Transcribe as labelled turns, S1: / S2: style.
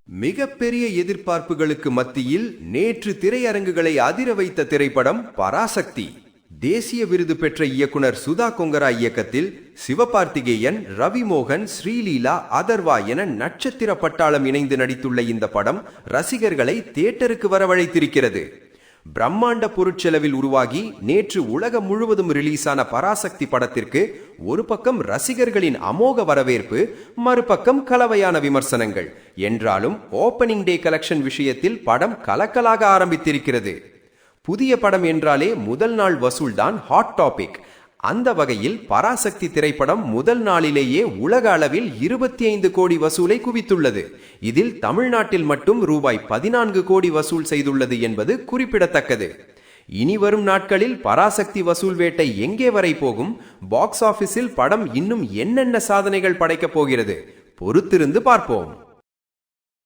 S1: மிகப்பெரிய எதிர்பார்ப்புகளுக்கு மத்தியில் நேற்று திரையரங்குகளை அதிர வைத்த திரைப்படம் பராசக்தி. தேசிய விருது பெற்ற இயக்குனர் சுதா கொங்கரா இயக்கத்தில் சிவகார்த்திகேயன், ரவி மோகன், ஸ்ரீலீலா, அதர்வா என நட்சத்திர பட்டாளம் இணைந்து நடித்துள்ள இந்த படம் ரசிகர்களை தியேட்டருக்கு வரவழைத்திருக்கிறது. பிரம்மாண்ட பொருட்செலவில் உருவாகி நேற்று உலகம் முழுவதும் ரிலீஸான பராசக்தி படத்திற்கு ஒரு பக்கம் ரசிகர்களின் அமோக வரவேற்பு, மறுபக்கம் கலவையான விமர்சனங்கள். என்றாலும் ஓப்பனிங் டே கலெக்ஷன் விஷயத்தில் படம் கலக்கலாக ஆரம்பித்திருக்கிறது. புதிய படம் என்றாலே முதல் நாள் வசூல் தான் ஹாட் டாபிக். அந்த வகையில் பராசக்தி திரைப்படம் முதல் நாளிலேயே உலக அளவில் 25 கோடி வசூலை குவித்துள்ளது. இதில் தமிழ்நாட்டில் மட்டும் ரூபாய் 14 கோடி வசூல் செய்துள்ளது என்பது குறிப்பிடத்தக்கது. இனி வரும் நாட்களில் பராசக்தி வசூல் வேட்டை எங்கே வரை போகும், பாக்ஸ் ஆபீஸில் படம் இன்னும் என்னென்ன சாதனைகள் படைக்கப் போகிறது, பொறுத்திருந்து பார்ப்போம்.